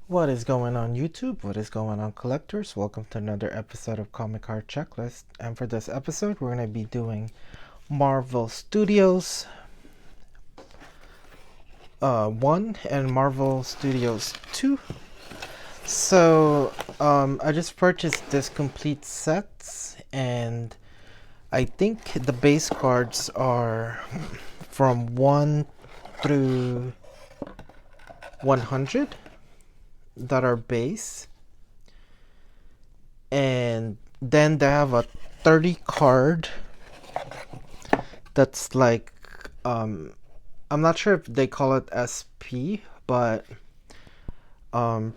What is going on YouTube? What is going on collectors? Welcome to another episode of Comic Card Checklist. And for this episode, we're going to be doing Marvel Studios 1 and Marvel Studios 2. So, I just purchased this complete sets, and I think the base cards are from 1 through 100 that are base, and then they have a 30 card that's like I'm not sure if they call it SP, but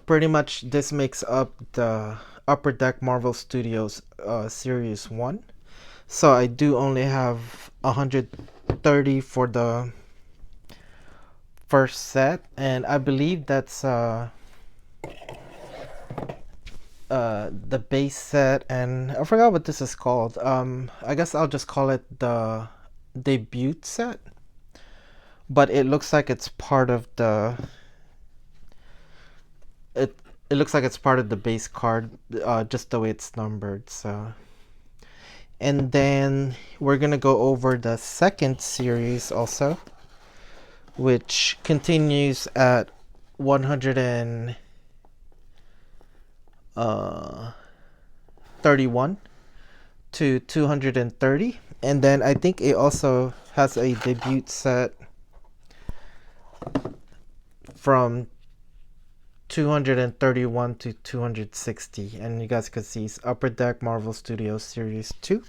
pretty much this makes up the Upper Deck Marvel Studios Series 1. So I do only have 130 for the first set, and I believe that's the base set, and I forgot what this is called. I guess I'll just call it the debut set, but it looks like it's part of the it it looks like it's part of the base card, just the way it's numbered. So, and then we're gonna go over the second series also, which continues at 131 to 230, and then I think it also has a debut set from 231 to 260, and you guys can see it's Upper Deck Marvel Studios Series 2.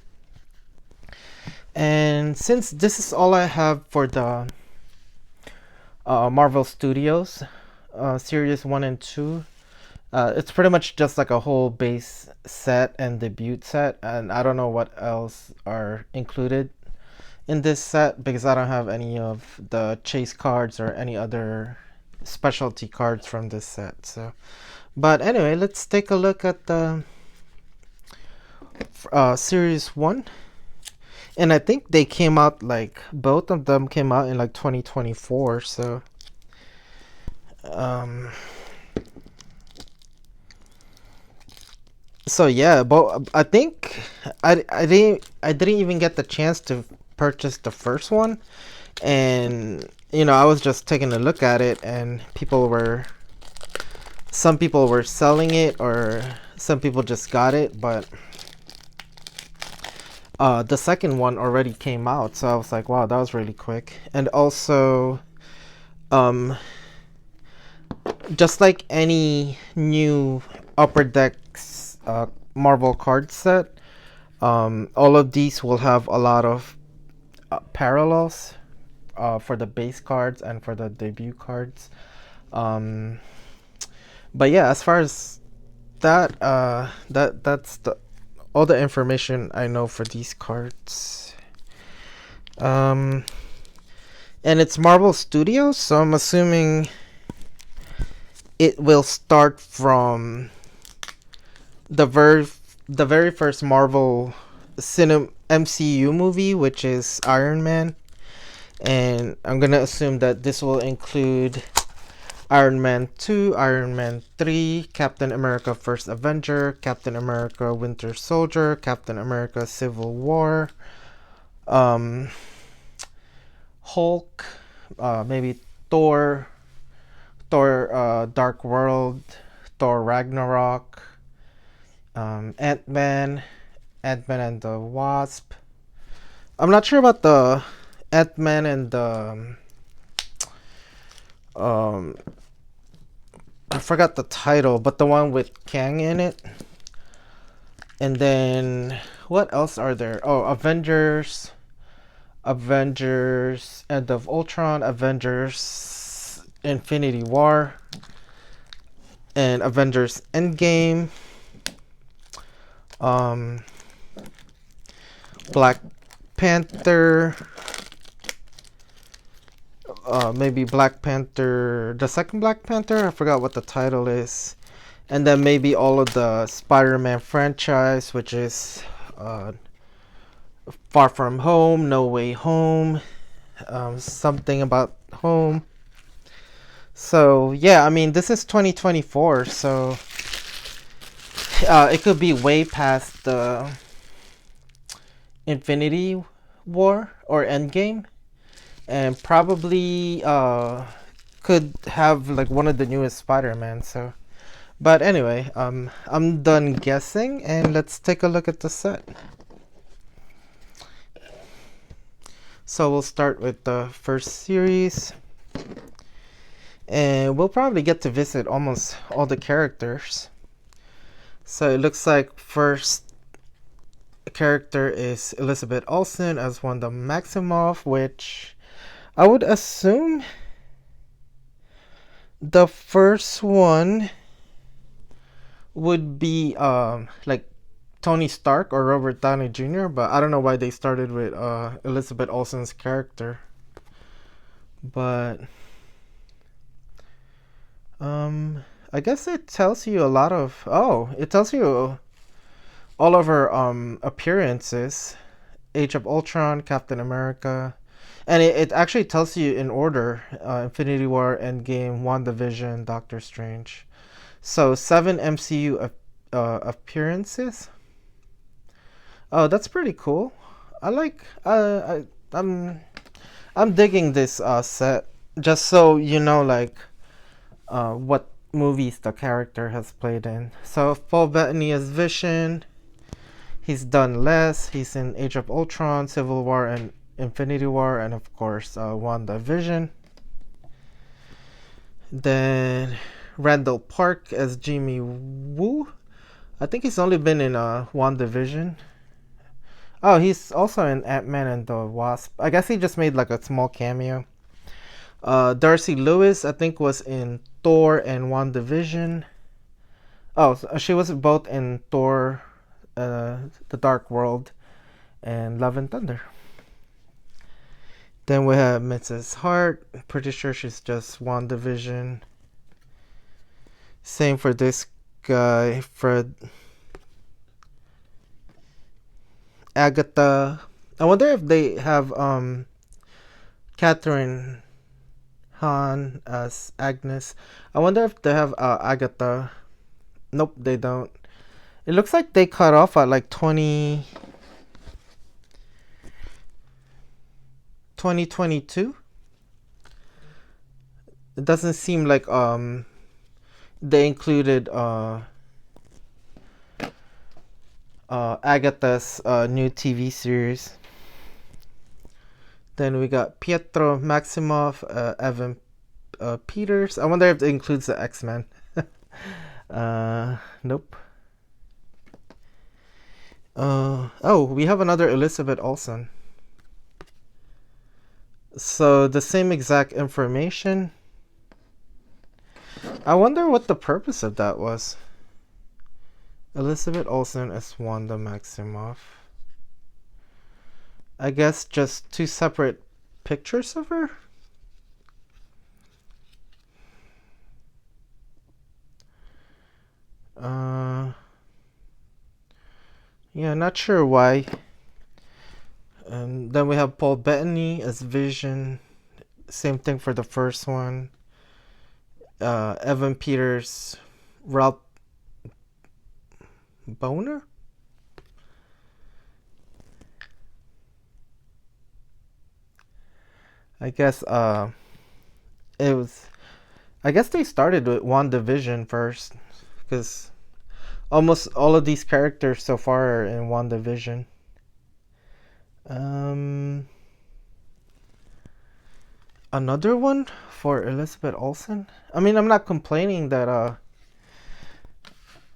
And since this is all I have for the Marvel Studios Series 1 and 2, it's pretty much just like a whole base set and debut set, and I don't know what else are included in this set because I don't have any of the chase cards or any other specialty cards from this set. So, but anyway, let's take a look at the Series 1. And I think they came out, like, both of them came out in like 2024. So, um, so yeah, but I think I didn't even get the chance to purchase the first one, and I was just taking a look at it, and some people were selling it, or some people just got it, but the second one already came out, so I was like, wow, that was really quick. And also, um, just like any new Upper Decks Marvel card set, all of these will have a lot of parallels for the base cards and for the debut cards. Um, but yeah, as far as that's the all the information I know for these cards. Um, and it's Marvel Studios, so I'm assuming it will start from the very the very first Marvel MCU movie, which is Iron Man, and I'm gonna assume that this will include Iron Man 2, Iron Man 3, Captain America First Avenger, Captain America Winter Soldier, Captain America Civil War, um, Hulk, maybe Thor, Dark World, Thor Ragnarok, Ant-Man, Ant-Man and the Wasp. I'm not sure about the Ant-Man and the um I forgot the title, but the one with Kang in it. And then what else are there? Oh, Avengers End of Ultron, Avengers Infinity War, and Avengers Endgame. Um, Black Panther. Maybe Black Panther, the second Black Panther. I forgot what the title is. And then maybe all of the Spider-Man franchise, which is Far From Home, No Way Home, something about home. So yeah, I mean this is 2024, so it could be way past the Infinity War or Endgame, and probably could have like one of the newest Spider-Man. So, but anyway, I'm done guessing, and let's take a look at the set. So we'll start with the first series, and we'll probably get to visit almost all the characters. So it looks like first character is Elizabeth Olsen as Wanda Maximoff, which I would assume the first one would be like Tony Stark or Robert Downey Jr., but I don't know why they started with Elizabeth Olsen's character. But I guess it tells you a lot of it tells you all of her appearances. Age of Ultron, Captain America, and it actually tells you in order: Infinity War, Endgame, WandaVision, Doctor Strange. So 7 MCU appearances. Oh, that's pretty cool. I like. I'm digging this set. Just so you know, like, what movies the character has played in. So Paul Bettany as Vision. He's done less. He's in Age of Ultron, Civil War, and Infinity War, and of course, WandaVision. Then Randall Park as Jimmy Woo. I think he's only been in WandaVision. Oh, he's also in Ant-Man and the Wasp. I guess he just made like a small cameo. Darcy Lewis, I think, was in Thor and WandaVision. Oh, so she was both in Thor, The Dark World, and Love and Thunder. Then we have Mrs. Hart. Pretty sure she's just WandaVision. Same for this guy, Fred. Agatha. I wonder if they have Catherine Hahn as Agnes. I wonder if they have Agatha. Nope, they don't. It looks like they cut off at like 2022. It doesn't seem like they included Agatha's new TV series. Then we got Pietro Maximoff, Evan Peters. I wonder if it includes the X-Men. Nope. Oh, we have another Elizabeth Olsen. So the same exact information. I wonder what the purpose of that was. Elizabeth Olsen as Wanda Maximoff. I guess just two separate pictures of her? Yeah, not sure why. And then we have Paul Bettany as Vision. Same thing for the first one. Evan Peters, Ralph Boner? I guess it was. I guess they started with WandaVision first, because almost all of these characters so far are in WandaVision. Another one for Elizabeth Olsen. I mean, I'm not complaining that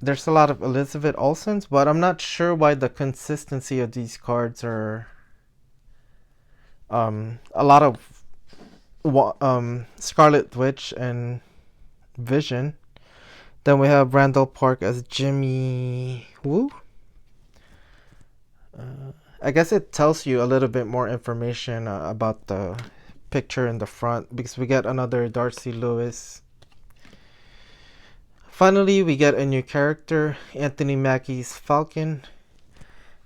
there's a lot of Elizabeth Olsens, but I'm not sure why the consistency of these cards are a lot of Scarlet Witch and Vision. Then we have Randall Park as Jimmy Woo. I guess it tells you a little bit more information about the picture in the front, because we get another Darcy Lewis. Finally, we get a new character, Anthony Mackie's Falcon,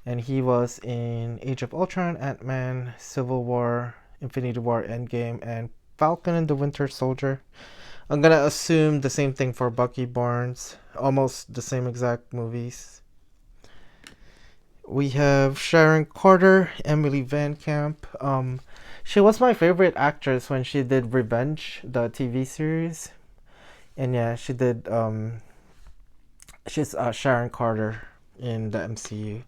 and he was in Age of Ultron, Ant-Man, Civil War, Infinity War, Endgame, and Falcon and the Winter Soldier. I'm gonna assume the same thing for Bucky Barnes. Almost the same exact movies. We have Sharon Carter, Emily Van Camp. She was my favorite actress when she did Revenge, the TV series. And yeah, she did. She's Sharon Carter in the MCU,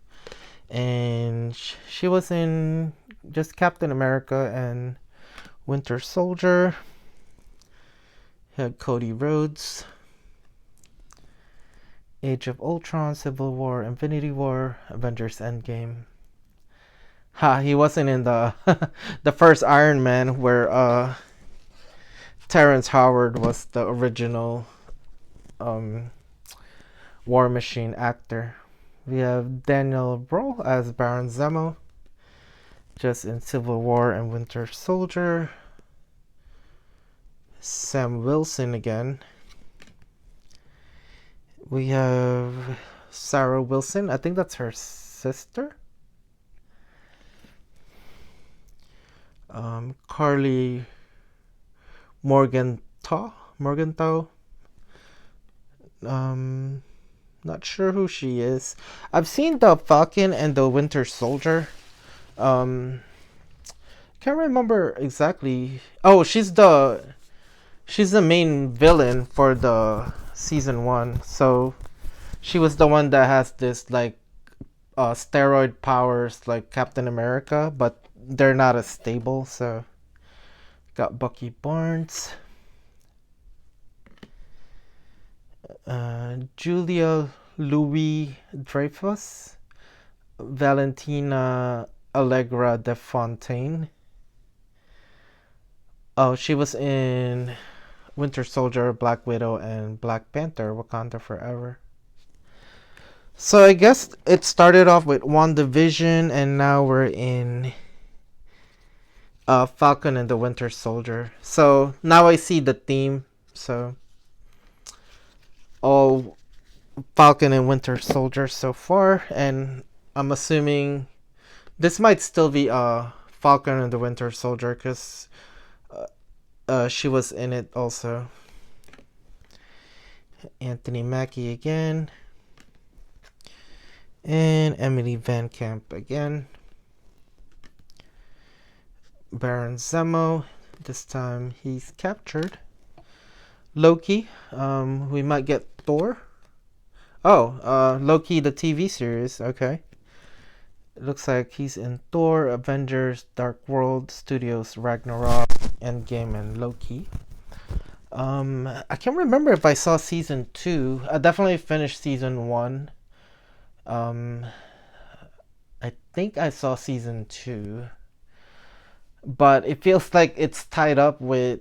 and she was in just Captain America and Winter Soldier. Had Cody Rhodes, Age of Ultron, Civil War, Infinity War, Avengers Endgame. Ha, he wasn't in the the first Iron Man where Terrence Howard was the original um War Machine actor. We have Daniel Brühl as Baron Zemo, just in Civil War and Winter Soldier. Sam Wilson again. We have Sarah Wilson. I think that's her sister. Carly Morgenthau. Not sure who she is. I've seen the Falcon and the Winter Soldier. Can't remember exactly. Oh, she's the main villain for the season 1. So she was the one that has this like steroid powers like Captain America, but they're not as stable. So got Bucky Barnes, Julia Louis Dreyfus, Valentina Allegra de Fontaine. Oh, she was in Winter Soldier, Black Widow, and Black Panther, Wakanda Forever. So I guess it started off with WandaVision, and now we're in Falcon and the Winter Soldier. So now I see the theme. So all Falcon and Winter Soldier so far, and I'm assuming this might still be Falcon and the Winter Soldier because she was in it also. Anthony Mackie again. And Emily Van Camp again. Baron Zemo. This time he's captured. Loki. We might get Thor. Oh, Loki the TV series. Okay. It looks like he's in Thor, Avengers, Dark World, Studios, Ragnarok, Endgame, and Loki. I can't remember if I saw season 2. I definitely finished season 1. I think I saw season 2, but it feels like it's tied up with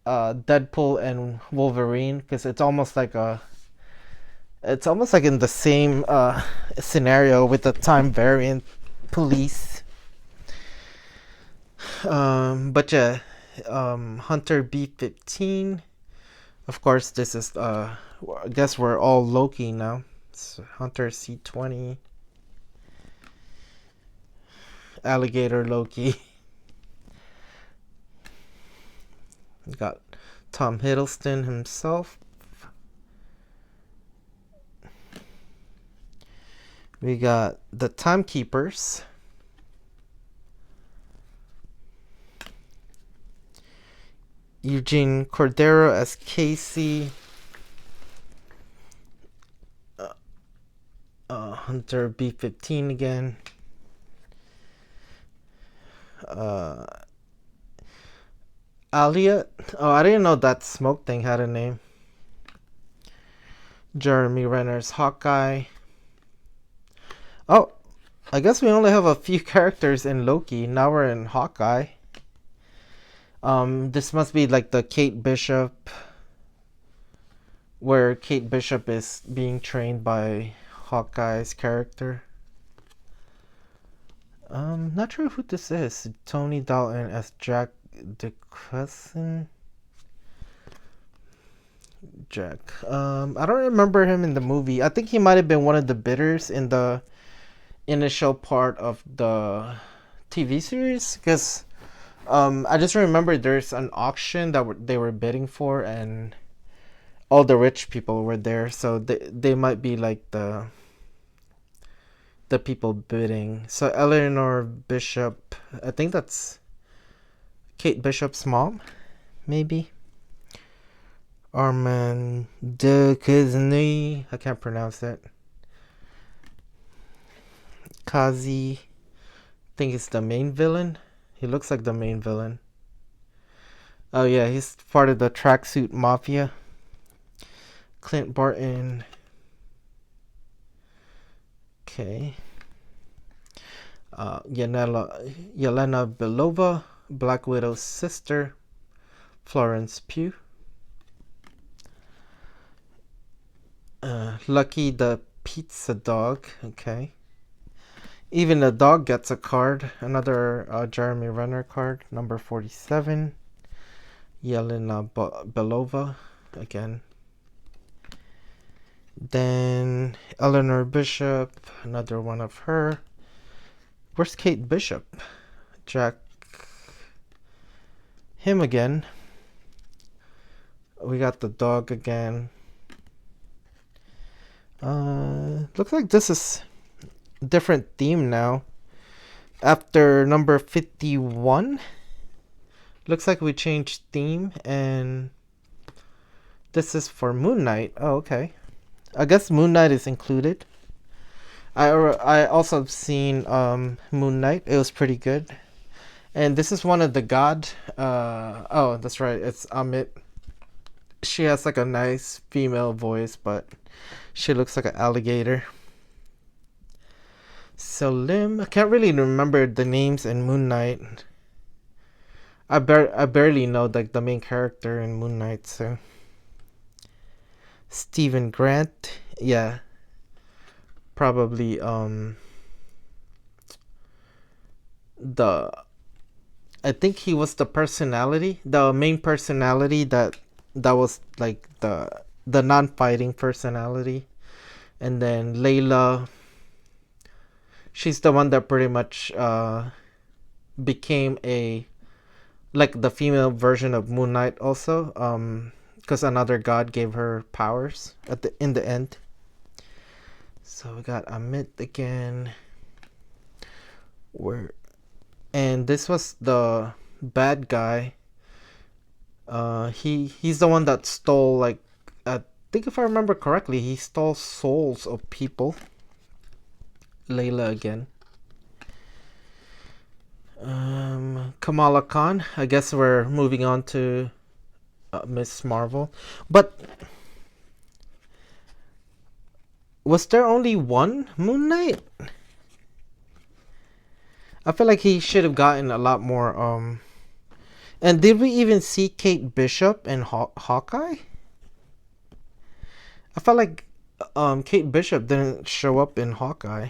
Deadpool and Wolverine because it's almost like in the same scenario with the time variant police. But yeah, Hunter B-15. Of course, this is I guess we're all Loki now. It's Hunter C-20. Alligator Loki. We got Tom Hiddleston himself. We got the Timekeepers. Eugene Cordero as Casey. Hunter B-15 again. Alia. Oh, I didn't know that smoke thing had a name. Jeremy Renner's Hawkeye. Oh, I guess we only have a few characters in Loki. Now we're in Hawkeye. This must be like the Kate Bishop, where Kate Bishop is being trained by Hawkeye's character. Not sure who this is. Tony Dalton as Jack DeCrescent. Jack. I don't remember him in the movie. I think he might have been one of the bidders in the initial part of the TV series because I just remember there's an auction that they were bidding for, and all the rich people were there, so they might be like the people bidding. So Eleanor Bishop, I think that's Kate Bishop's mom, maybe. Armand de Quesnay, I can't pronounce that. Kazi, I think it's the main villain. He looks like the main villain. Oh yeah, he's part of the tracksuit mafia. Clint Barton. Okay. Yelena Belova, Black Widow's sister. Florence Pugh. Lucky the pizza dog. Okay. Even the dog gets a card. Another Jeremy Renner card. Number 47. Yelena Belova. Again. Then Eleanor Bishop. Another one of her. Where's Kate Bishop? Jack. Him again. We got the dog again. Looks like this is a different theme now. After number 51, looks like we changed theme, and this is for Moon Knight. Oh, okay. I guess Moon Knight is included. I also have seen Moon Knight. It was pretty good. And this is one of the god. Oh, that's right. It's Amit. She has like a nice female voice, but she looks like an alligator. Selim. I can't really remember the names in Moon Knight. I barely know like the main character in Moon Knight, so. Stephen Grant. Yeah. Probably I think he was the main personality that was like the non-fighting personality. And then Layla, she's the one that pretty much became like the female version of Moon Knight also, because another god gave her powers in the end. So we got Amit again. And this was the bad guy. He's the one that stole, like, I think if I remember correctly, he stole souls of people. Layla again. Kamala Khan. I guess we're moving on to Miss Marvel. But was there only one Moon Knight? I feel like he should have gotten a lot more. And did we even see Kate Bishop and Hawkeye? I felt like Kate Bishop didn't show up in Hawkeye.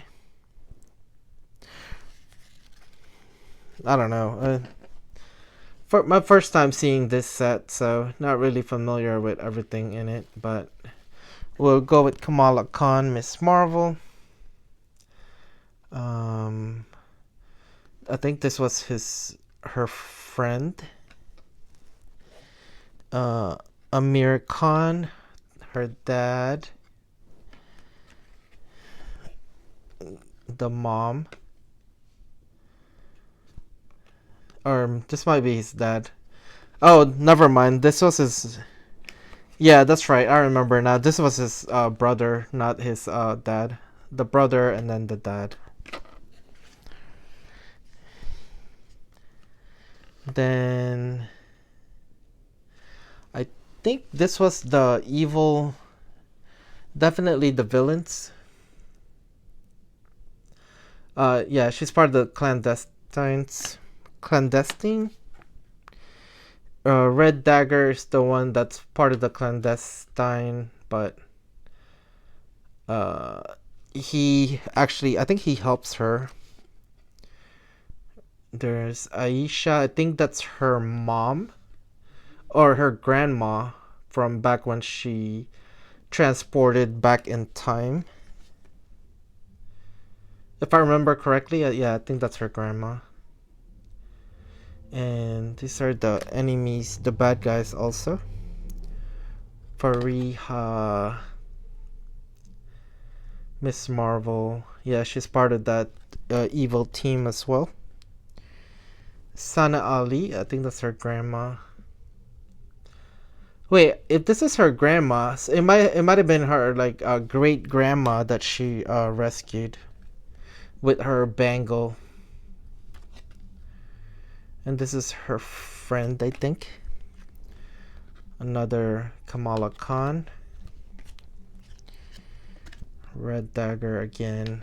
I don't know. For my first time seeing this set, so not really familiar with everything in it, but we'll go with Kamala Khan, Miss Marvel. I think this was her friend. Amir Khan, her dad. The mom. Or this might be his dad. Oh, never mind. This was his. Yeah, that's right. I remember now. This was his brother, not his dad. The brother and then the dad. Then I think this was the evil. Definitely the villains. Yeah, she's part of the clandestine. Red Dagger is the one that's part of the clandestine, but he actually, I think he helps her. There's Aisha, I think that's her mom or her grandma from back when she transported back in time. If I remember correctly, yeah, I think that's her grandma. And these are the enemies, the bad guys also. Fariha, Miss Marvel. Yeah, she's part of that evil team as well. Sana Ali, I think that's her grandma. Wait, if this is her grandma, it might have been her like great grandma that she rescued with her bangle, and this is her friend, I think. Another Kamala Khan. Red Dagger again.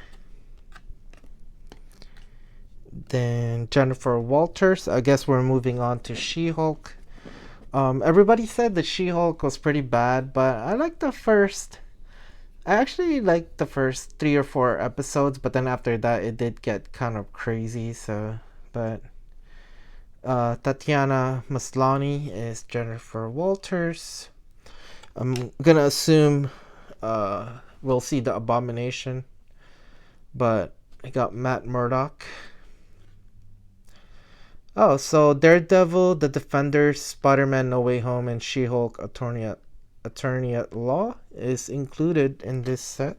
Then Jennifer Walters. I guess we're moving on to She-Hulk. Everybody said that She-Hulk was pretty bad, but I actually liked the first 3 or 4 episodes, but then after that it did get kind of crazy. So, but Tatiana Maslany is Jennifer Walters. I'm gonna assume we'll see the Abomination, but I got Matt Murdock. Oh, so Daredevil, The Defenders, Spider-Man No Way Home, and She-Hulk Attorney at Law is included in this set.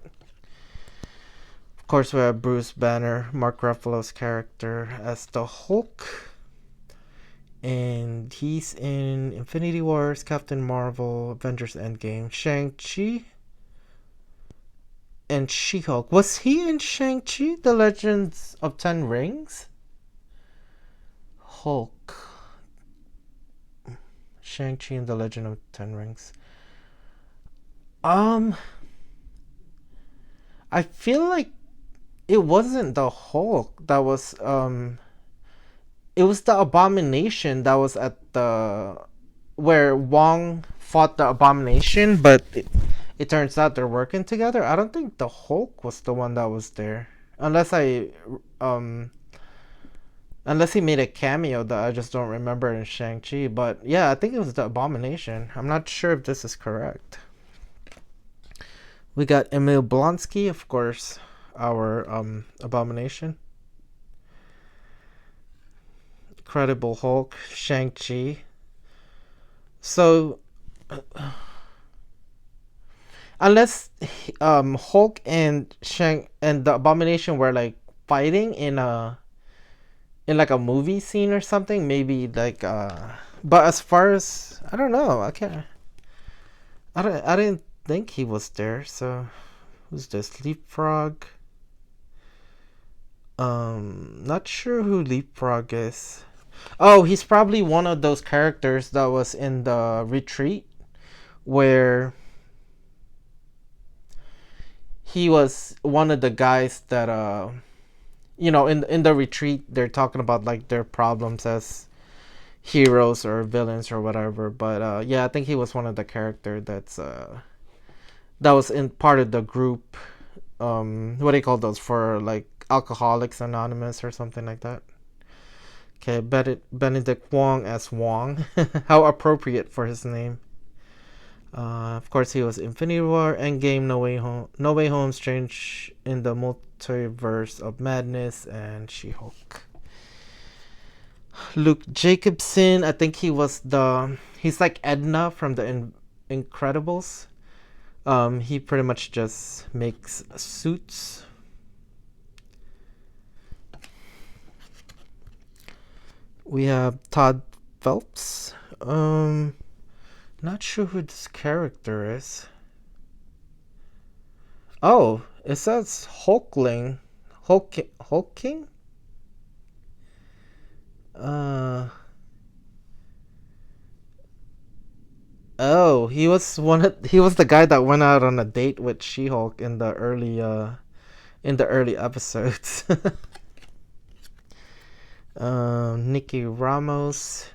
Of course, we have Bruce Banner, Mark Ruffalo's character, as the Hulk. And he's in Infinity Wars, Captain Marvel, Avengers Endgame, Shang-Chi, and She-Hulk. Was he in Shang-Chi, The Legends of Ten Rings? Hulk. Shang-Chi and the Legend of Ten Rings. I feel like it wasn't the Hulk that was it was the Abomination that was at the where Wong fought the Abomination, but it turns out they're working together. I don't think the Hulk was the one that was there. Unless he made a cameo that I just don't remember in Shang-Chi. But yeah, I think it was the Abomination. I'm not sure if this is correct. We got Emil Blonsky, of course, our Abomination. Incredible Hulk, Shang-Chi. So, unless Hulk and the Abomination were like fighting in like a movie scene or something, maybe like but as far as I don't know, I didn't think he was there. So who's this? Leapfrog. Not sure who Leapfrog is. Oh, he's probably one of those characters that was in the retreat where he was one of the guys that in the retreat they're talking about like their problems as heroes or villains or whatever. But yeah, I think he was one of the character that was in part of the group. What do you call those, for like Alcoholics Anonymous or something like that? Okay, Benedict Wong as Wong. How appropriate for his name. Of course, he was Infinity War, Endgame, No Way Home, Strange in the Multiverse of Madness, and She-Hulk. Luke Jacobson, I think he's like Edna from the Incredibles. He pretty much just makes suits. We have Todd Phelps. Not sure who this character is. Oh, it says Hulkling. Hulking? Oh, he was the guy that went out on a date with She-Hulk in the early episodes. Nikki Ramos.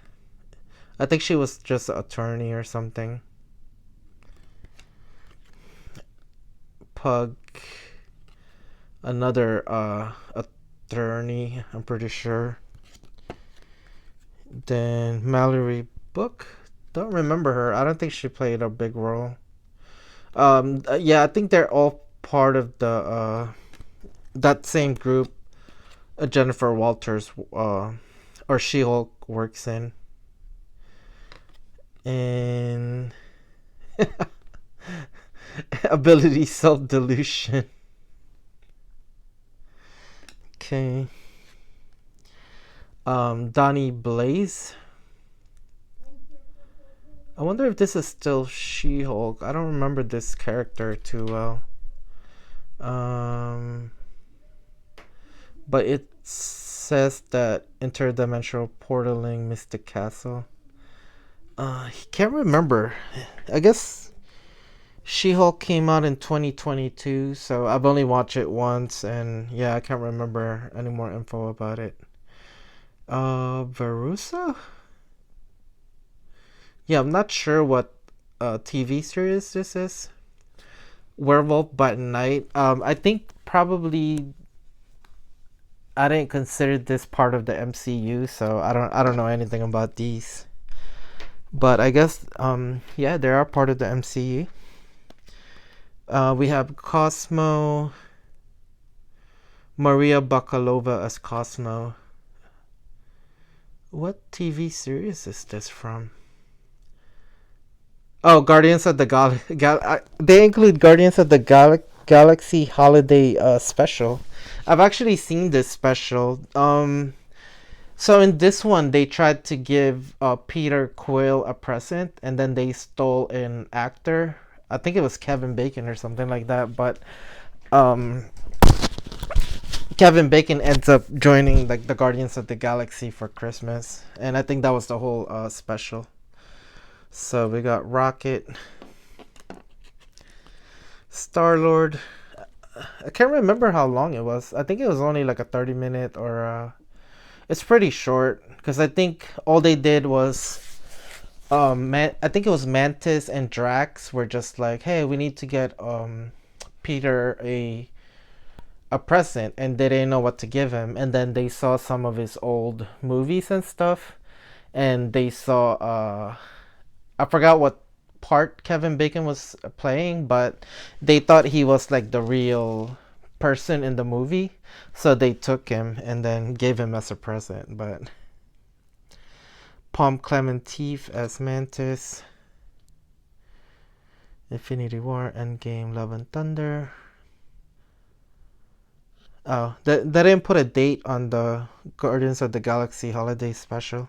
I think she was just an attorney or something. Pug. Another attorney, I'm pretty sure. Then Mallory Book. Don't remember her. I don't think she played a big role. Yeah, I think they're all part of the that same group Jennifer Walters or She-Hulk works in. And Ability self delusion. Okay. Donnie Blaze. I wonder if this is still She-Hulk. I don't remember this character too well. Um, but it says that interdimensional portaling Mystic Castle. I can't remember. I guess She-Hulk came out in 2022, so I've only watched it once, and yeah, I can't remember any more info about it. Verusa? Yeah, I'm not sure what TV series this is. Werewolf by Night. I think probably I didn't consider this part of the MCU, so I don't know anything about these. But I guess yeah, they are part of the MCU. We have Cosmo, Maria Bakalova as Cosmo. What TV series is this from? Oh, Guardians of the they include Guardians of the Galaxy Holiday Special. I've actually seen this special. So in this one, they tried to give Peter Quill a present, and then they stole an actor. I think it was Kevin Bacon or something like that. But um, Kevin Bacon ends up joining like the Guardians of the Galaxy for Christmas, and I think that was the whole special. So we got Rocket, Star-Lord. I can't remember how long it was. I think it was only like a 30-minute or it's pretty short because I think all they did was I think it was Mantis and Drax were just like, "Hey, we need to get Peter a present," and they didn't know what to give him. And then they saw some of his old movies and stuff, and they saw I forgot what part Kevin Bacon was playing, but they thought he was like the real person in the movie, so they took him and then gave him as a present. But Palm Clementif as Mantis, Infinity War, Endgame, Love and Thunder. Oh, they didn't put a date on the Guardians of the Galaxy Holiday Special.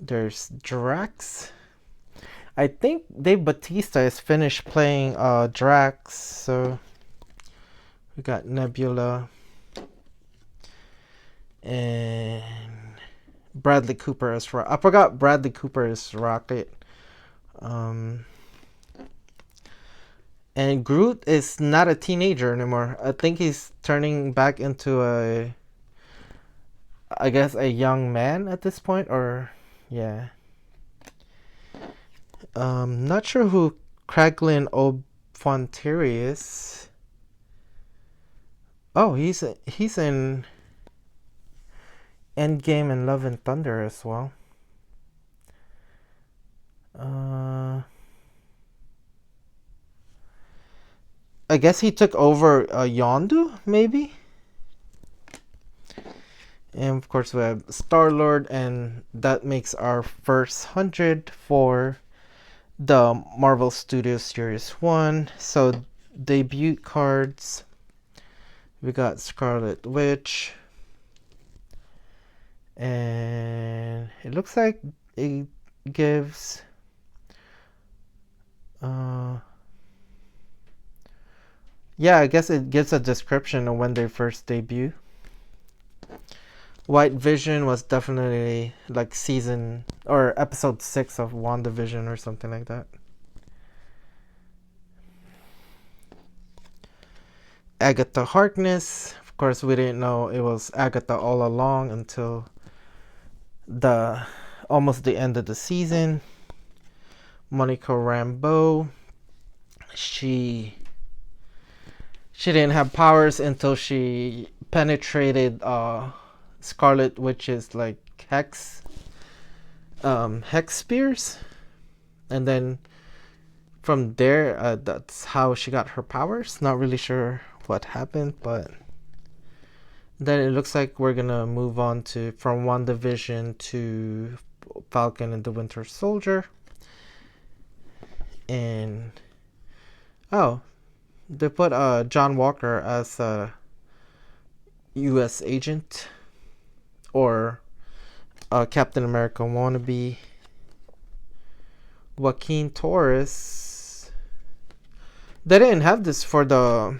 There's Drax. I think Dave Bautista is finished playing Drax, so we got Nebula and Bradley Cooper as I forgot Bradley Cooper is Rocket. And Groot is not a teenager anymore. I think he's turning back into I guess a young man at this point, or yeah. Not sure who Kraglin Ofontieri is. Oh, he's in Endgame and Love and Thunder as well. I guess he took over Yondu, maybe? And of course we have Star-Lord, and that makes our first 100 for the Marvel Studios Series 1. So debut cards, we got Scarlet Witch, and it looks like it gives yeah, I guess it gives a description of when they first debut. White Vision was definitely like season or episode 6 of WandaVision or something like that. Agatha Harkness. Of course, we didn't know it was Agatha all along until the almost the end of the season. Monica Rambeau. She didn't have powers until she penetrated Scarlet Witch's like hex spears, and then from there that's how she got her powers. Not really sure what happened, but then it looks like we're gonna move on to from WandaVision to Falcon and the Winter Soldier. And oh, they put John Walker as a U.S. agent or Captain America wannabe. Joaquin Torres. They didn't have this for the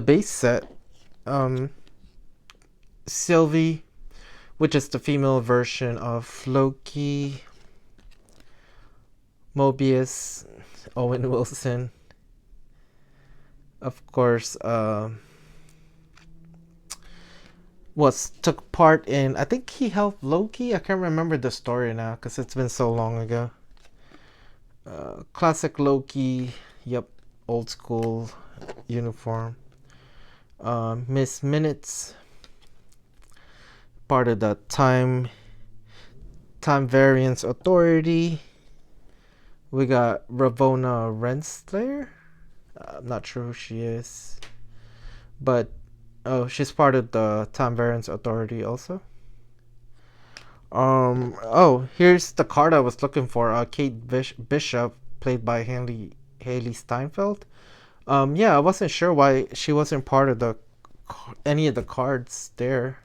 base set. Sylvie, which is the female version of Loki. Mobius, Owen Wilson. Of course, took part in. I think he helped Loki. I can't remember the story now because it's been so long ago. Classic Loki. Yep, old school uniform. Miss Minutes. Part of the Time Variance Authority. We got Ravonna Renslayer. I'm not sure who she is, but she's part of the Time Variance Authority also. Here's the card I was looking for. Kate Bishop, played by Haley Steinfeld. I wasn't sure why she wasn't part of any of the cards there,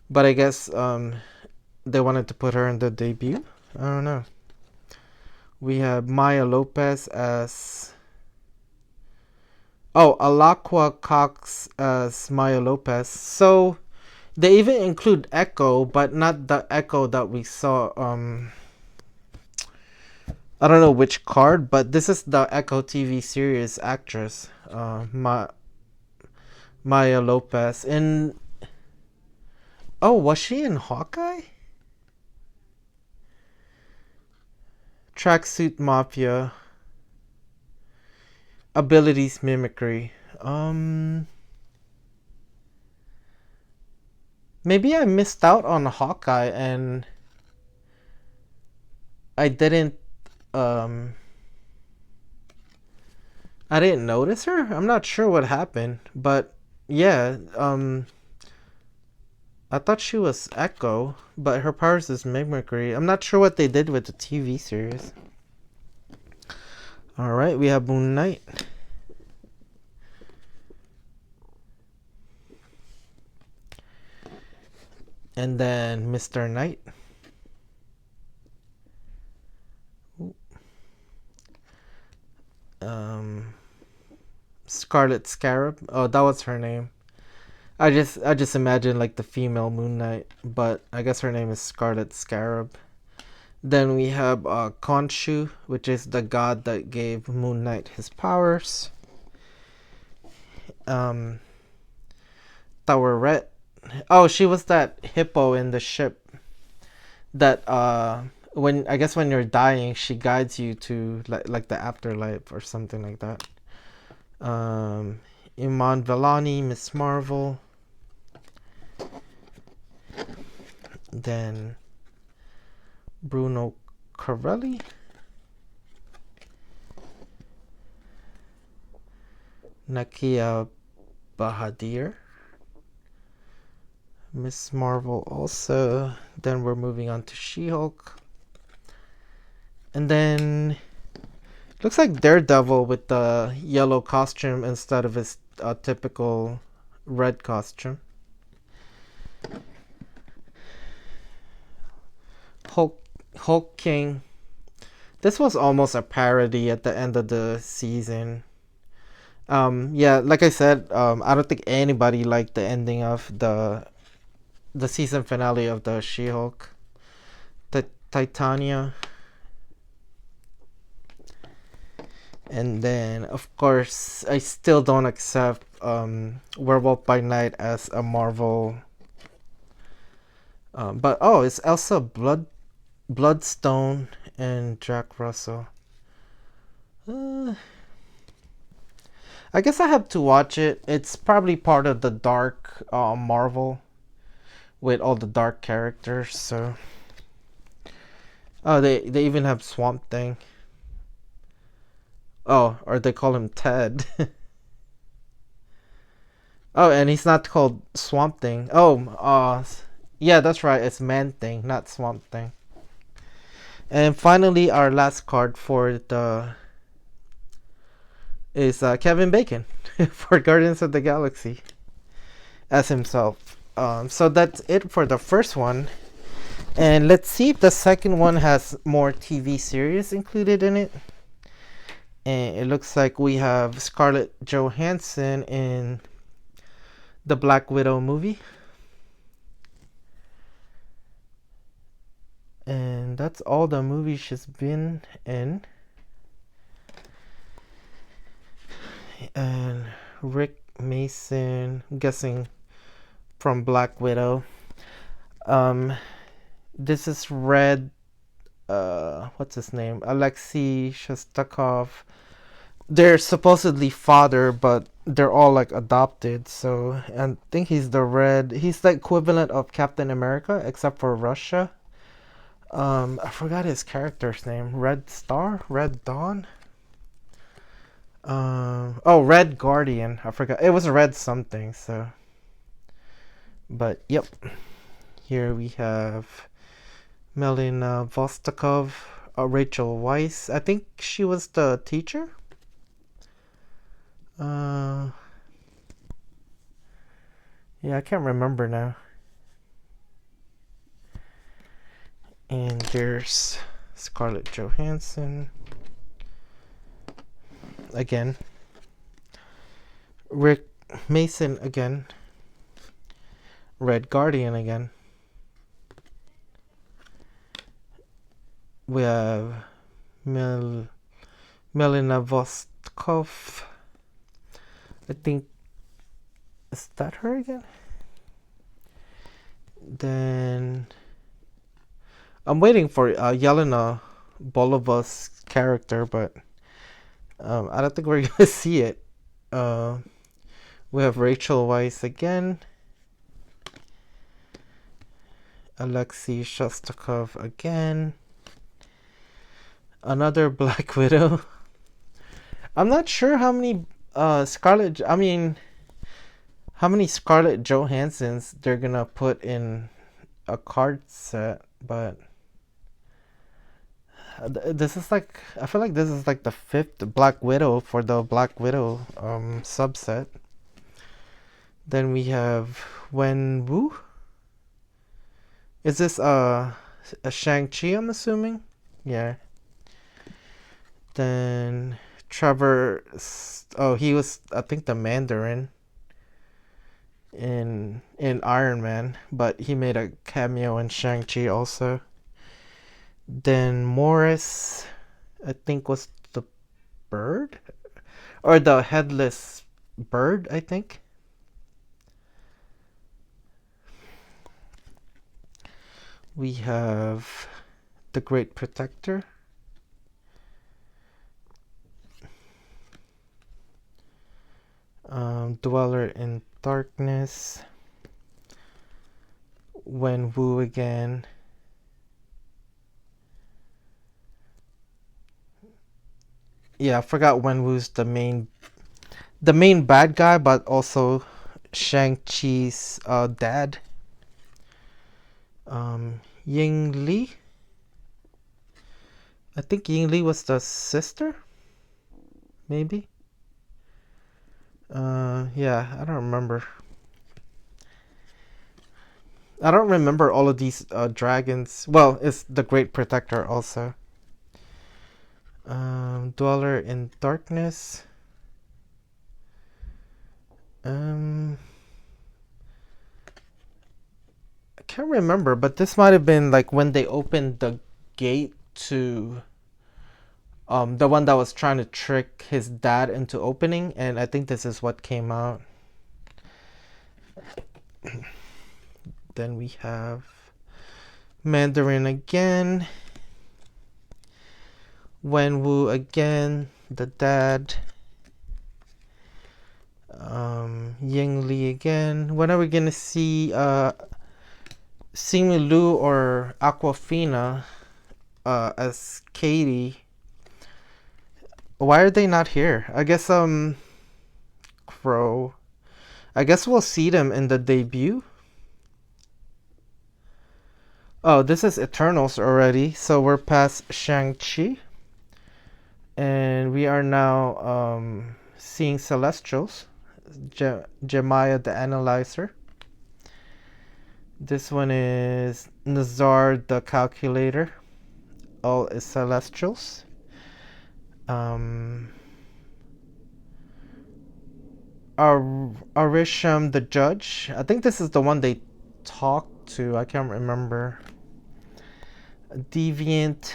but I guess they wanted to put her in the debut. I don't know. We have Maya Lopez as Alaqua Cox as Maya Lopez. So they even include Echo, but not the Echo that we saw. I don't know which card, but this is the Echo TV series actress, Maya Lopez. And was she in Hawkeye? Tracksuit Mafia. Abilities Mimicry. Maybe I missed out on Hawkeye and I didn't notice her. I'm not sure what happened, but yeah, I thought she was Echo, but her powers is Mimicry. I'm not sure what they did with the TV series. Alright, we have Moon Knight. And then Mr. Knight. Scarlet Scarab. Oh, that was her name. I just imagine like the female Moon Knight, but I guess her name is Scarlet Scarab. Then we have Khonshu, which is the god that gave Moon Knight his powers. Taweret. Oh, she was that hippo in the ship that when you're dying, she guides you to like the afterlife or something like that. Iman Vellani, Miss Marvel. Then Bruno Corelli. Nakia Bahadir. Miss Marvel also. Then we're moving on to She-Hulk. And then looks like Daredevil with the yellow costume instead of his typical red costume. Hulk King. This was almost a parody at the end of the season. Like I said, I don't think anybody liked the ending of the season finale of the She-Hulk. The Titania. And then, of course, I still don't accept Werewolf by Night as a Marvel. But it's Elsa Bloodstone and Jack Russell. I guess I have to watch it. It's probably part of the dark Marvel with all the dark characters. So, they even have Swamp Thing. Oh, or they call him Ted. Oh, and he's not called Swamp Thing. Yeah, that's right. It's Man Thing, not Swamp Thing. And finally, our last card for the is Kevin Bacon for Guardians of the Galaxy as himself. So that's it for the first one. And let's see if the second one has more TV series included in it. And it looks like we have Scarlett Johansson in the Black Widow movie. And that's all the movies she's been in. And Rick Mason, I'm guessing from Black Widow. This is Red. What's his name? Alexei Shostakov. They're supposedly father, but they're all like adopted. So I think he's the Red. He's the equivalent of Captain America, except for Russia. I forgot his character's name. Red Star, Red Dawn. Oh, Red Guardian. I forgot. It was Red something. So, but yep. Here we have Melina Vostokov, Rachel Weisz. I think she was the teacher. Yeah, I can't remember now. And there's Scarlett Johansson again. Rick Mason again. Red Guardian again. We have Melina Vostokov. I think, is that her again? Then I'm waiting for Yelena Bolova's character, but I don't think we're gonna see it. We have Rachel Weisz again. Alexei Shostakov again. Another Black Widow. I'm not sure how many how many Scarlett Johanssons they're gonna put in a card set, but this is like, I feel like this is like the 5th Black Widow for the Black Widow subset. Then we have Wenwu. Is this a Shang-Chi, I'm assuming? Yeah. Then Trevor, oh, he was, I think, the Mandarin in Iron Man, but he made a cameo in Shang-Chi also. Then Morris, I think, was the bird or the headless bird, I think. We have the Great Protector. Dweller in Darkness. Wenwu again. Yeah, I forgot Wenwu's the main bad guy, but also Shang-Chi's dad. Ying Li. I think Ying Li was the sister, maybe. Yeah, I don't remember. I don't remember all of these dragons. Well, it's the Great Protector also. Dweller in Darkness. I can't remember, but this might have been like when they opened the gate to the one that was trying to trick his dad into opening, and I think this is what came out. Then we have Mandarin again. Wenwu again, the dad. Ying Li again. When are we gonna see Simu Liu or Aquafina as Katie? Why are they not here? I guess Crow. I guess we'll see them in the debut. Oh, this is Eternals already. So we're past Shang-Chi. And we are now seeing Celestials. Jemiah the Analyzer. This one is Nazar the Calculator. All is Celestials. Arisham the Judge. I think this is the one they talked to. I can't remember. Deviant.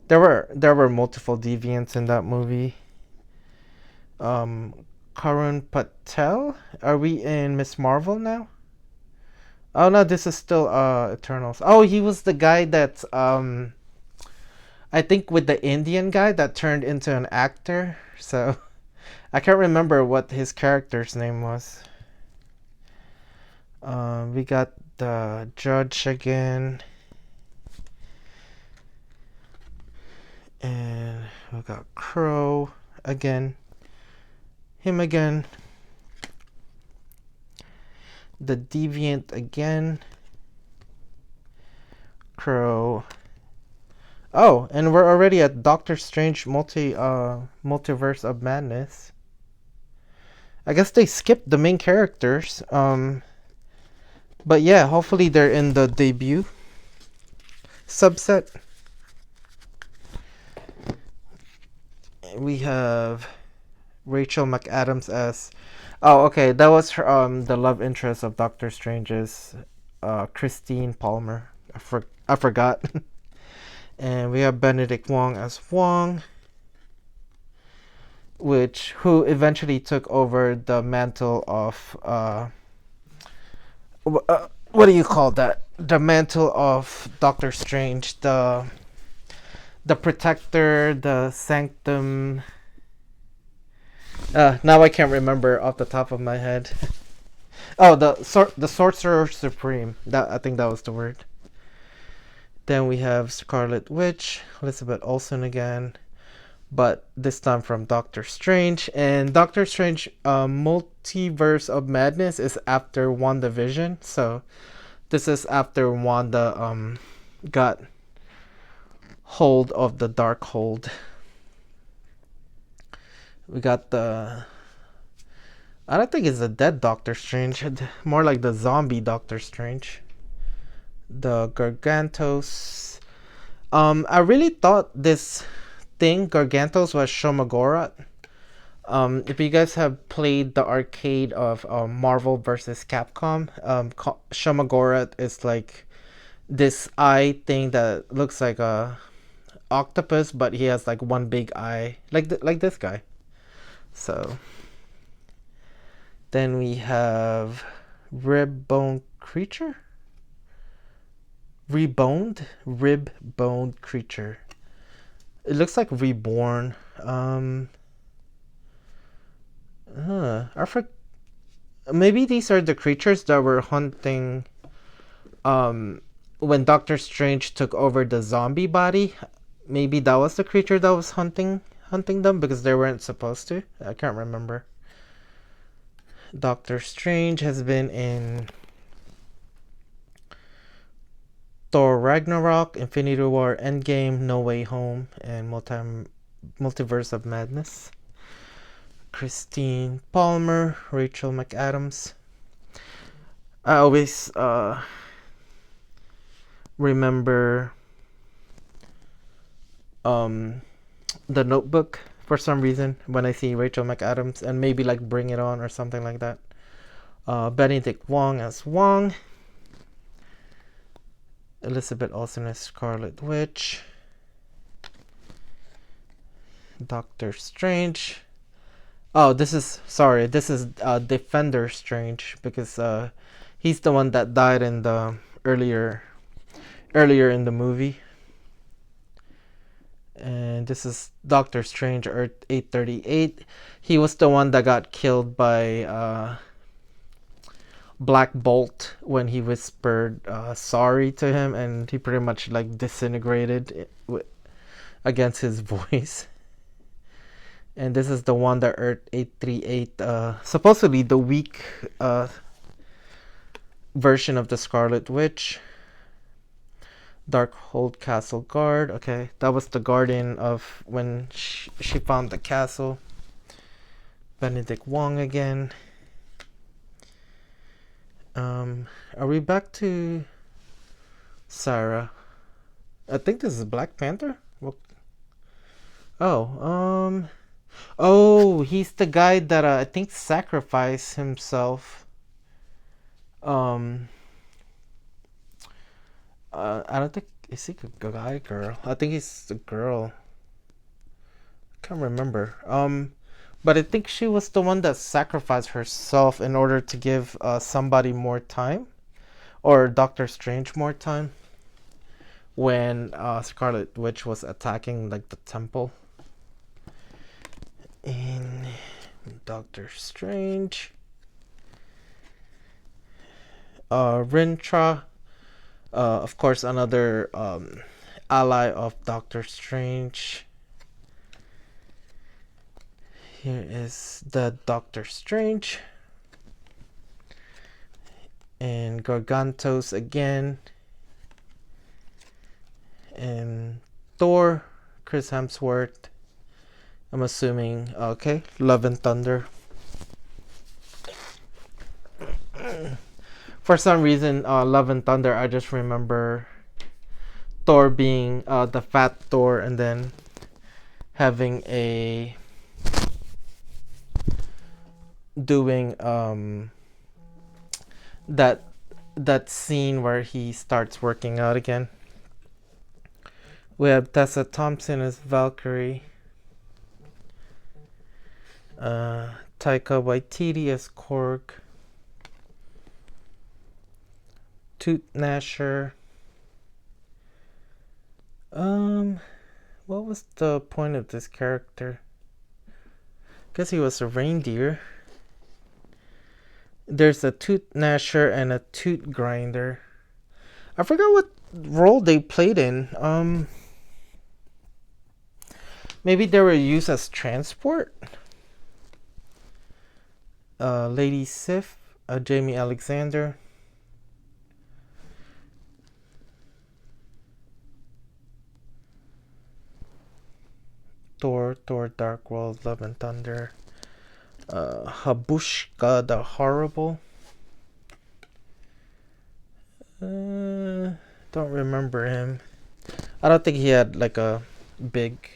There were multiple deviants in that movie. Karun Patel. Are we in Miss Marvel now? Oh no, this is still Eternals. Oh, he was the guy that I think with the Indian guy that turned into an actor. So I can't remember what his character's name was. We got the Judge again. And we got Crow again. Him again. The Deviant again. Crow. Oh, and we're already at Doctor Strange Multiverse of Madness. I guess they skipped the main characters. But yeah, hopefully they're in the debut subset. We have Rachel McAdams as... Oh, okay, that was her, the love interest of Doctor Strange's Christine Palmer. I forgot. And we have Benedict Wong as Wong, who eventually took over the mantle of what do you call that? The mantle of Doctor Strange, the protector, the sanctum. Now I can't remember off the top of my head. Oh, the Sorcerer Supreme. I think that was the word. Then we have Scarlet Witch, Elizabeth Olsen again, but this time from Doctor Strange. And Doctor Strange Multiverse of Madness is after WandaVision, so this is after Wanda got hold of the Darkhold. We got I don't think it's the dead Doctor Strange, more like the zombie Doctor Strange. The Gargantos. I really thought this thing, Gargantos, was Shomagorat. If you guys have played the arcade of Marvel vs. Capcom, Shomagorat is like this eye thing that looks like a octopus, but he has like one big eye, like this guy. So then we have Ribbone Creature. Rib-boned creature. It looks like reborn. Maybe these are the creatures that were hunting when Doctor Strange took over the zombie body. Maybe that was the creature that was hunting them because they weren't supposed to. I can't remember. Doctor Strange has been in Thor Ragnarok, Infinity War, Endgame, No Way Home, and Multiverse of Madness. Christine Palmer, Rachel McAdams. I always remember The Notebook for some reason when I see Rachel McAdams, and maybe like Bring It On or something like that. Benedict Wong as Wong. Elizabeth Olsen as Scarlet Witch. Doctor Strange. Oh, this is Defender Strange, because he's the one that died in the earlier in the movie. And this is Doctor Strange, Earth 838. He was the one that got killed by Black Bolt when he whispered sorry to him, and he pretty much like disintegrated against his voice. And this is the one that Earth 838, supposedly the weak version of the Scarlet Witch. Darkhold Castle Guard. Okay, that was the guardian of when she found the castle. Benedict Wong again. Are we back to Sarah? I think this is Black Panther. Oh, oh, he's the guy that I think sacrificed himself. Um, I don't think is he a guy, girl? I think he's a girl. Can't remember. But I think she was the one that sacrificed herself in order to give somebody more time, or Doctor Strange more time, when Scarlet Witch was attacking like the temple. In Doctor Strange, Rintra, of course, another ally of Doctor Strange. Here is the Doctor Strange. And Gargantos again. And Thor, Chris Hemsworth. I'm assuming, okay, Love and Thunder. For some reason, Love and Thunder, I just remember Thor being the fat Thor and then having a doing that scene where he starts working out again. We have Tessa Thompson as Valkyrie, Taika Waititi as Korg, Toot Nasher. What was the point of this character? Guess he was a reindeer. There's a Toot Nasher and a Toot Grinder. I forgot what role they played in. Maybe they were used as transport. Lady Sif, Jamie Alexander. Thor, Dark World, Love and Thunder. Habushka the Horrible. Don't remember him. I don't think he had like a big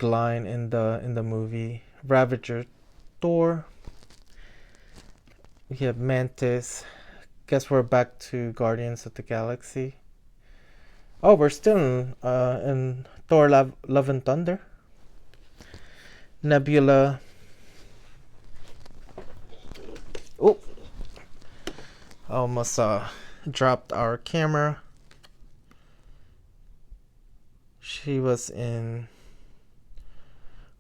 line in the movie. Ravager Thor. We have Mantis. Guess we're back to Guardians of the Galaxy. Oh, we're still in Thor Love and Thunder. Nebula. Oh, almost dropped our camera. She was in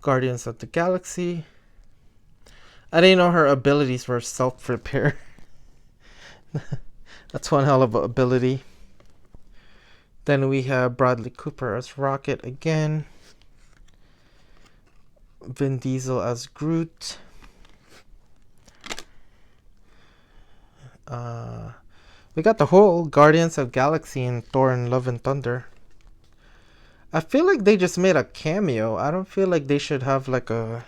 Guardians of the Galaxy. I didn't know her abilities were self-repair. That's one hell of an ability. Then we have Bradley Cooper as Rocket again. Vin Diesel as Groot. We got the whole Guardians of Galaxy and Thor and Love and Thunder. I feel like they just made a cameo. I don't feel like they should have like a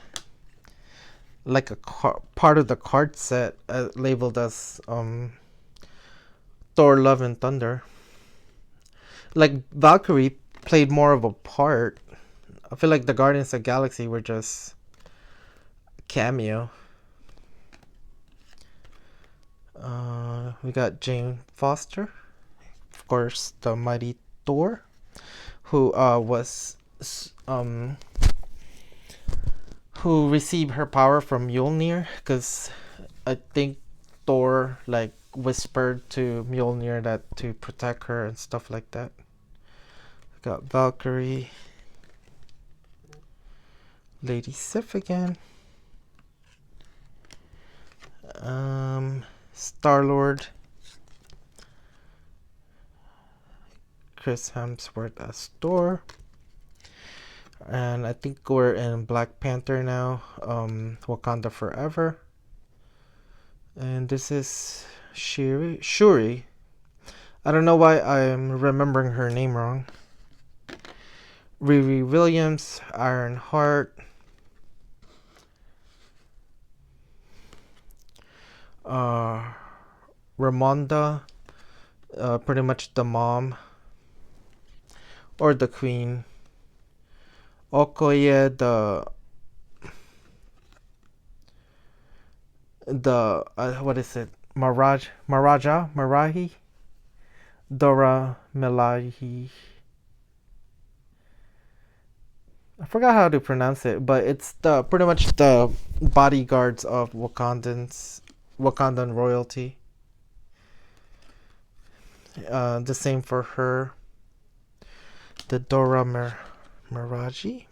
part of the card set labeled as Thor Love and Thunder. Like Valkyrie played more of a part. I feel like the Guardians of the Galaxy were just a cameo. We got Jane Foster, of course, the mighty Thor, who who received her power from Mjolnir, because I think Thor like whispered to Mjolnir that to protect her and stuff like that. We got Valkyrie, Lady Sif again, Star-Lord, Chris Hemsworth as Thor. And I think we're in Black Panther now, Wakanda Forever. And this is Shuri. I don't know why I'm remembering her name wrong. Riri Williams, Ironheart, uh, Ramonda, pretty much the mom or the queen. Okoye, the what is it? Marahi, Dora Milahi. I forgot how to pronounce it, but it's the pretty much the bodyguards of Wakandan royalty. The same for her. The Dora Marahi.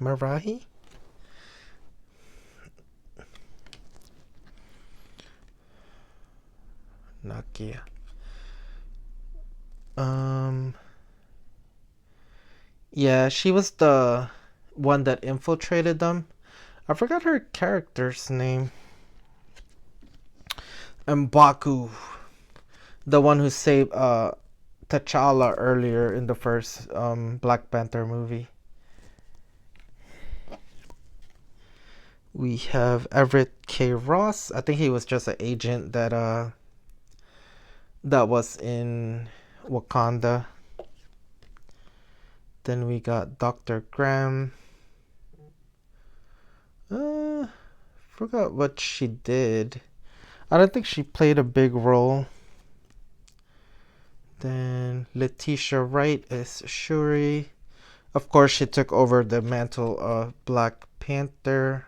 Nakia. Yeah, she was the one that infiltrated them. I forgot her character's name. M'Baku, the one who saved T'Challa earlier in the first Black Panther movie. We have Everett K. Ross. I think he was just an agent that was in Wakanda. Then we got Dr. Graham. Forgot what she did. I don't think she played a big role. Then Letitia Wright is Shuri. Of course, she took over the mantle of Black Panther.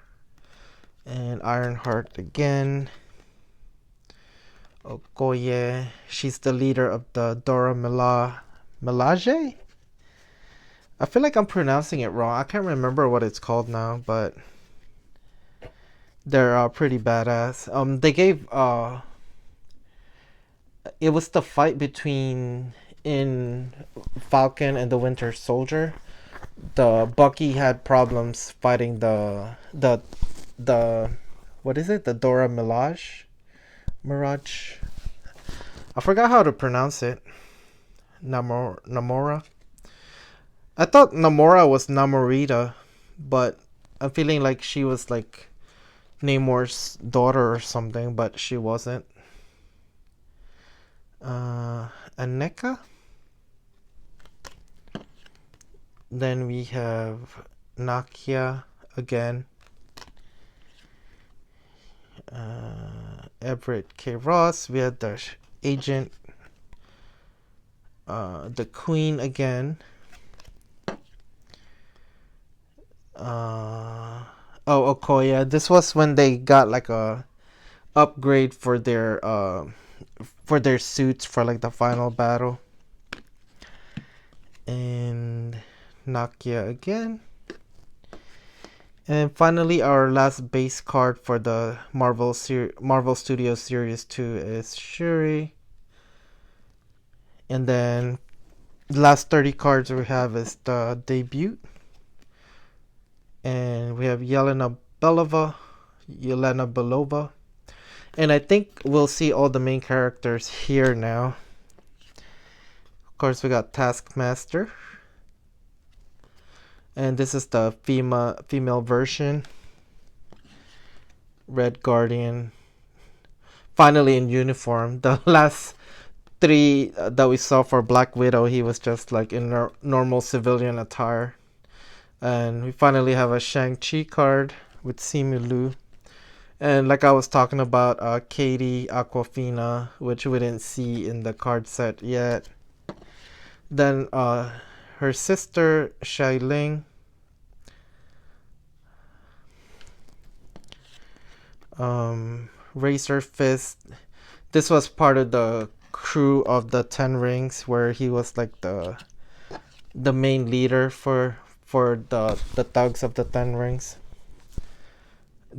And Ironheart again. Okoye. She's the leader of the Dora Milaje? I feel like I'm pronouncing it wrong. I can't remember what it's called now, but they're pretty badass. They gave it was the fight between in Falcon and the Winter Soldier. The Bucky had problems fighting the what is it? The Dora Mirage. I forgot how to pronounce it. Namora. I thought Namora was Namorita, but I'm feeling like she was like Namor's daughter or something, but she wasn't. Aneka. Then we have Nakia again. Everett K. Ross. We had the agent. The Queen again. Okoye. This was when they got like a upgrade for their suits for like the final battle. And Nakia again. And finally, our last base card for the Marvel Studios Series 2 is Shuri. And then the last 30 cards we have is the debut. And we have Yelena Belova. And I think we'll see all the main characters here now. Of course, we got Taskmaster. And this is the female version. Red Guardian. Finally in uniform. The last three that we saw for Black Widow, he was just like in normal civilian attire. And we finally have a Shang-Chi card with Simu Liu. And like I was talking about, Katie Aquafina, which we didn't see in the card set yet. Then her sister, Shai Ling. Razor Fist. This was part of the crew of the Ten Rings, where he was like the main leader for the thugs of the Ten Rings.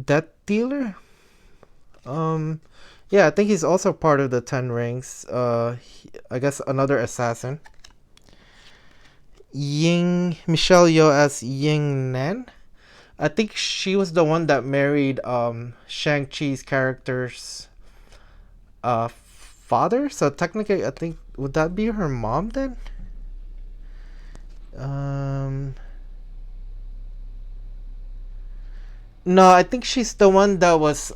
Death Dealer? Yeah, I think he's also part of the Ten Rings. I guess another assassin. Michelle Yeoh as Ying Nan. I think she was the one that married Shang-Chi's character's father. So technically, I think would that be her mom then? Um, no, I think she's the one that was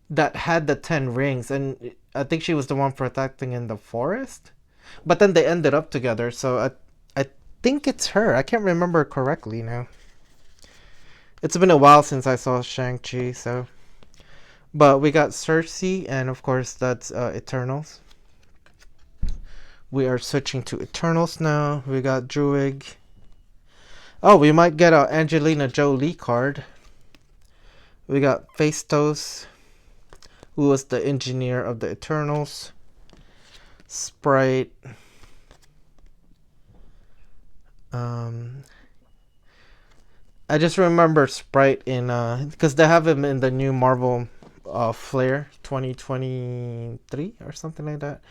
that had the 10 rings, and I think she was the one protecting in the forest. But then they ended up together, so I think it's her. I can't remember correctly now. It's been a while since I saw Shang-Chi, so. But we got Cersei, and of course that's Eternals. We are switching to Eternals now. We got Druig. Oh, we might get a Angelina Jolie card. We got Phastos, who was the engineer of the Eternals. Sprite. Um, I just remember Sprite in because they have him in the new Marvel Flair 2023 or something like that.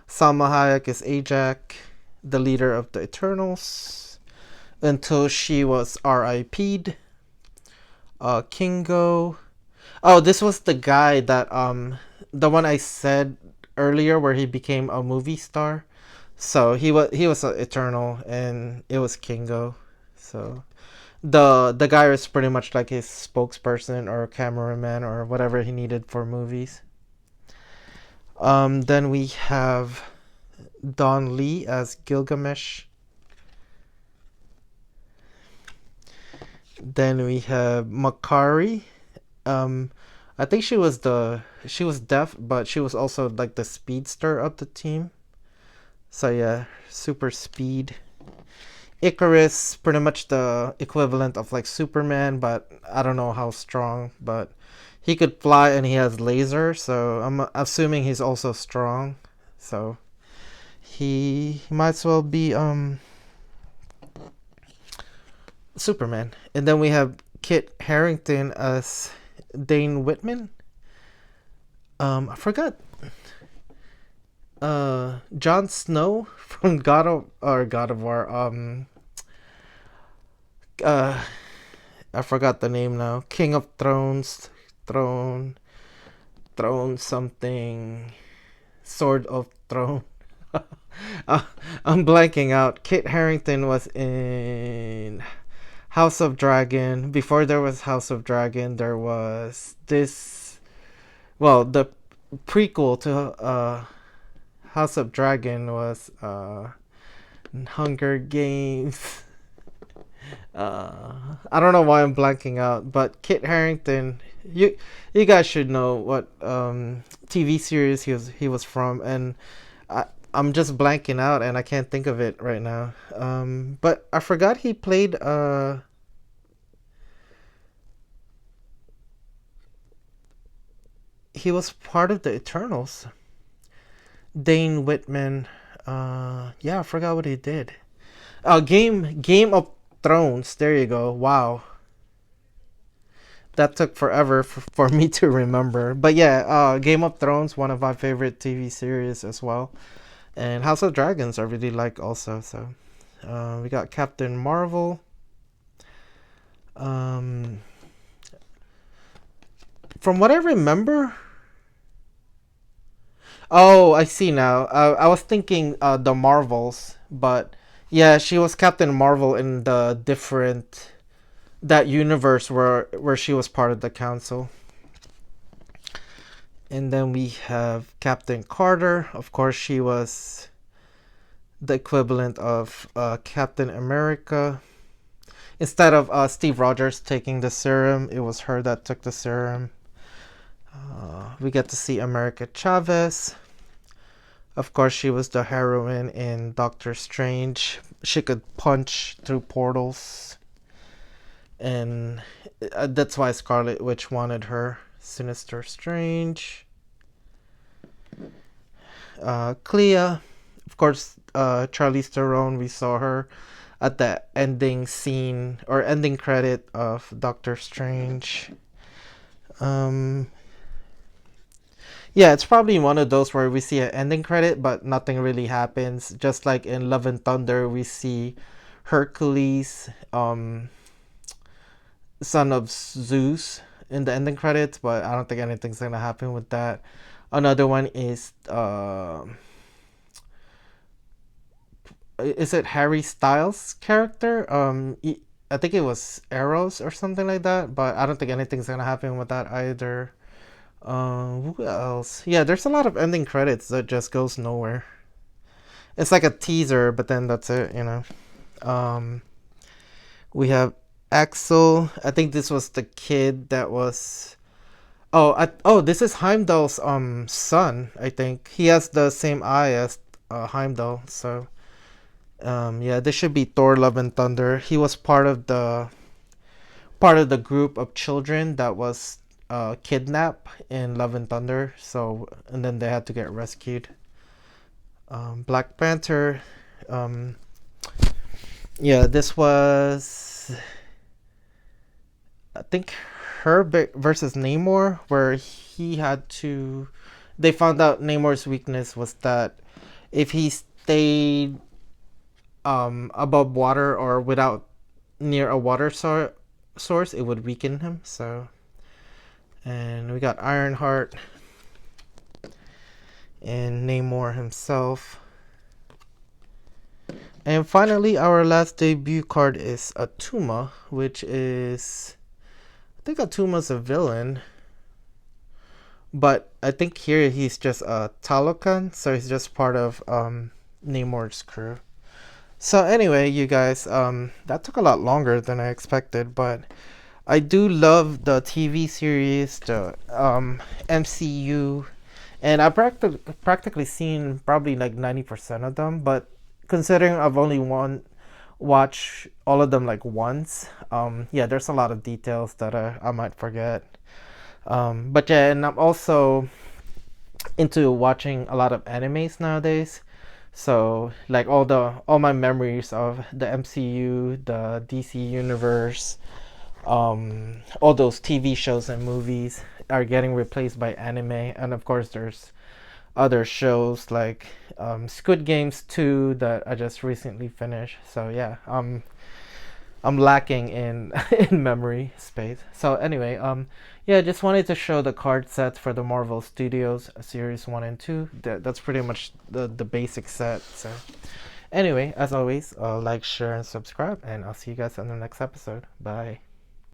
Salma Hayek is Ajak, the leader of the Eternals, until she was RIP'd. Kingo. Oh, this was the guy that the one I said earlier where he became a movie star. So he was an Eternal, and it was Kingo. So the guy was pretty much like his spokesperson or cameraman or whatever he needed for movies. Then we have Don Lee as Gilgamesh. Then we have Makari. Um, I think she was deaf, but she was also like the speedster of the team. So yeah, super speed. Icarus, pretty much the equivalent of like Superman, but I don't know how strong. But he could fly and he has laser, so I'm assuming he's also strong. So he might as well be Superman. And then we have Kit Harington as Dane Whitman. I forgot. Jon Snow from God of War. Uh, I forgot the name now. King of Thrones, Throne something, Sword of Throne. uh, I'm blanking out. Kit Harington was in House of Dragon. Before there was House of Dragon, there was this. Well, the prequel to House of Dragon was Hunger Games. I don't know why I'm blanking out, but Kit Harington, you guys should know what TV series he was from, and I'm just blanking out, and I can't think of it right now. But I forgot he played he was part of the Eternals. Dane Whitman. Yeah, I forgot what he did. Game of Thrones. There you go. Wow, that took forever for me to remember. But yeah, Game of Thrones, one of my favorite TV series as well, and House of Dragons I really like also. So we got Captain Marvel. Um, from what I remember, oh, I see now. I was thinking the Marvels, but yeah, she was Captain Marvel in the different that universe where she was part of the council. And then we have Captain Carter. Of course, she was the equivalent of Captain America. Instead of Steve Rogers taking the serum, it was her that took the serum. We get to see America Chavez. Of course, she was the heroine in Doctor Strange. She could punch through portals, and that's why Scarlet Witch wanted her. Sinister Strange. Clea, of course, Charlize Theron. We saw her at the ending scene or ending credit of Doctor Strange. Um, yeah, it's probably one of those where we see an ending credit, but nothing really happens. Just like in Love and Thunder, we see Hercules, son of Zeus, in the ending credits, but I don't think anything's gonna happen with that. Another one is it Harry Styles character? I think it was Arrows or something like that, but I don't think anything's gonna happen with that either. Who else? Yeah, there's a lot of ending credits that just goes nowhere. It's like a teaser, but then that's it, you know. Um, we have Axel. I think this was the kid that was. Oh, this is Heimdall's son. I think he has the same eye as Heimdall. So yeah, this should be Thor: Love and Thunder. He was part of the group of children that was kidnapped in Love and Thunder. So and then they had to get rescued. Black Panther. Um, yeah, this was I think versus Namor, where he had to. They found out Namor's weakness was that if he stayed above water or without near a source, it would weaken him. So, and we got Ironheart and Namor himself. And finally, our last debut card is Atuma, which is. I think Atuma's a villain. But I think here he's just a Talokan, so he's just part of Namor's crew. So anyway, you guys, that took a lot longer than I expected, but I do love the TV series, the MCU, and I've practically seen probably like 90% of them. But considering I've only watch all of them like once, yeah, there's a lot of details that I might forget. But yeah, and I'm also into watching a lot of animes nowadays. So like all my memories of the MCU, the DC universe, all those TV shows and movies are getting replaced by anime, and of course there's other shows like Squid Games 2 that I just recently finished. So yeah, I'm lacking in in memory space. So anyway, yeah, just wanted to show the card sets for the Marvel Studios Series 1 and 2. That's pretty much the basic set. So anyway, as always, like, share, and subscribe, and I'll see you guys on the next episode. Bye.